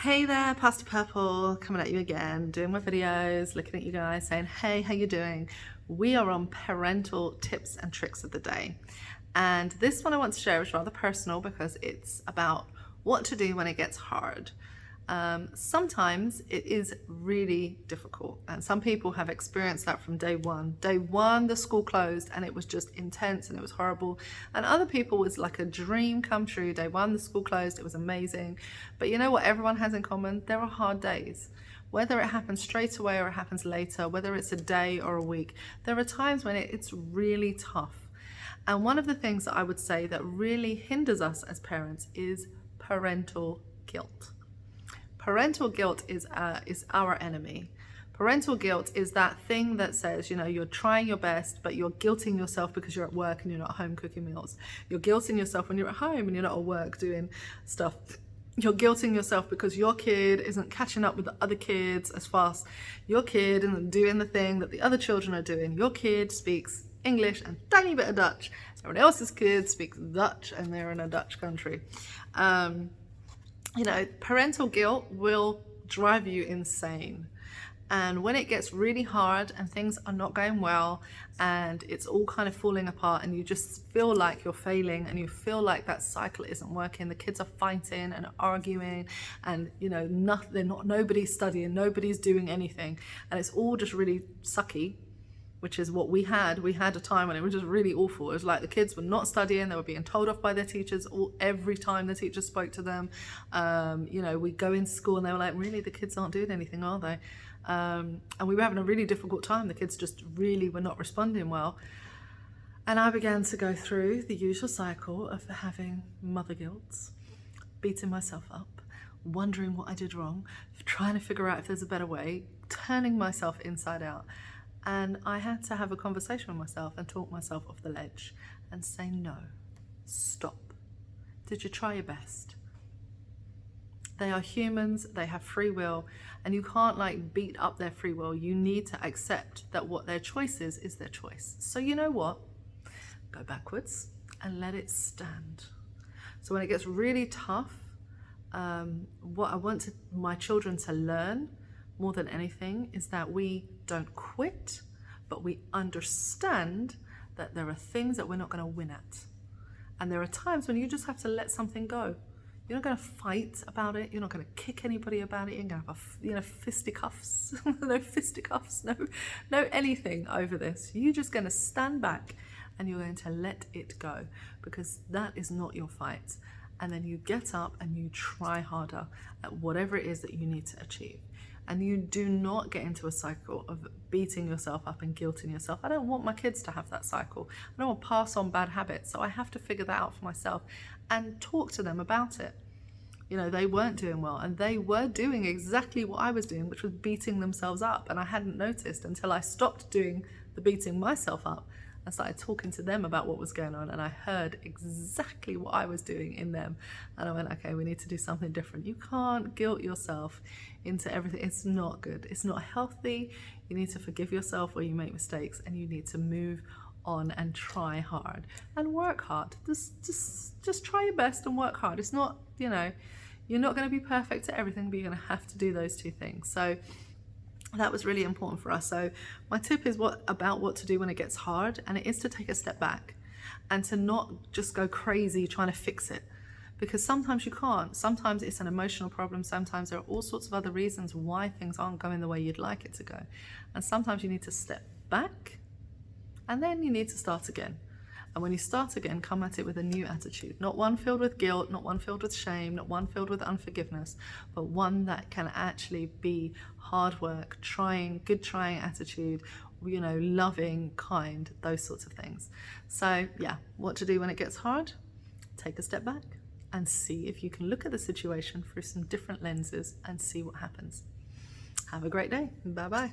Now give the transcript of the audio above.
Hey there, Pastor Purple, coming at you again, doing my videos, looking at you guys, saying, hey, how you doing? We are on parental tips and tricks of the day. And this one I want to share is rather personal because it's about what to do when it gets hard. Sometimes it is really difficult, and some people have experienced that from day one. Day one, the school closed and it was just intense and it was horrible. And other people, it was like a dream come true. Day one, the school closed, it was amazing. But you know what everyone has in common? There are hard days. Whether it happens straight away or it happens later, whether it's a day or a week, there are times when it's really tough. And one of the things that I would say that really hinders us as parents is parental guilt. Parental guilt is our enemy. Parental guilt is that thing that says, you know, you're trying your best, but you're guilting yourself because you're at work and you're not at home cooking meals. You're guilting yourself when you're at home and you're not at work doing stuff. You're guilting yourself because your kid isn't catching up with the other kids as fast. Your kid isn't doing the thing that the other children are doing. Your kid speaks English and a tiny bit of Dutch. Everyone else's kid speaks Dutch and they're in a Dutch country. You know, parental guilt will drive you insane. And when it gets really hard and things are not going well and it's all kind of falling apart and you just feel like you're failing and you feel like that cycle isn't working, the kids are fighting and arguing and, you know, nobody's studying, nobody's doing anything, and it's all just really sucky, which is what we had. We had a time when it was just really awful. It was like the kids were not studying, they were being told off by their teachers every time the teacher spoke to them. You know, we'd go into school and they were like, really, the kids aren't doing anything, are they? And we were having a really difficult time. The kids just really were not responding well. And I began to go through the usual cycle of having mother guilt, beating myself up, wondering what I did wrong, trying to figure out if there's a better way, turning myself inside out. And I had to have a conversation with myself and talk myself off the ledge and say, no, stop. Did you try your best? They are humans, they have free will, and you can't like beat up their free will. You need to accept that what their choice is their choice. So you know what? Go backwards and let it stand. So when it gets really tough, what I want my children to learn more than anything is that we don't quit, but we understand that there are things that we're not going to win at. And there are times when you just have to let something go. You're not going to fight about it. You're not going to kick anybody about it. You're going to have, you know, fisticuffs. No fisticuffs, no anything over this. You're just going to stand back and you're going to let it go, because that is not your fight. And then you get up and you try harder at whatever it is that you need to achieve. And you do not get into a cycle of beating yourself up and guilting yourself. I don't want my kids to have that cycle. I don't want to pass on bad habits. So I have to figure that out for myself and talk to them about it. You know, they weren't doing well and they were doing exactly what I was doing, which was beating themselves up. And I hadn't noticed until I stopped doing the beating myself up. I started talking to them about what was going on, and I heard exactly what I was doing in them. And I went, okay, we need to do something different. You can't guilt yourself into everything. It's not good. It's not healthy. You need to forgive yourself where you make mistakes, and you need to move on and try hard and work hard. Just try your best and work hard. It's not, you know, you're not going to be perfect at everything, but you're going to have to do those two things. So that was really important for us. So my tip is about what to do when it gets hard, and it is to take a step back and to not just go crazy trying to fix it, because sometimes you can't. Sometimes it's an emotional problem. Sometimes there are all sorts of other reasons why things aren't going the way you'd like it to go. And sometimes you need to step back and then you need to start again. And when you start again, come at it with a new attitude. Not one filled with guilt, not one filled with shame, not one filled with unforgiveness, but one that can actually be hard work, good trying attitude, you know, loving, kind, those sorts of things. So yeah, what to do when it gets hard? Take a step back and see if you can look at the situation through some different lenses and see what happens. Have a great day. Bye-bye.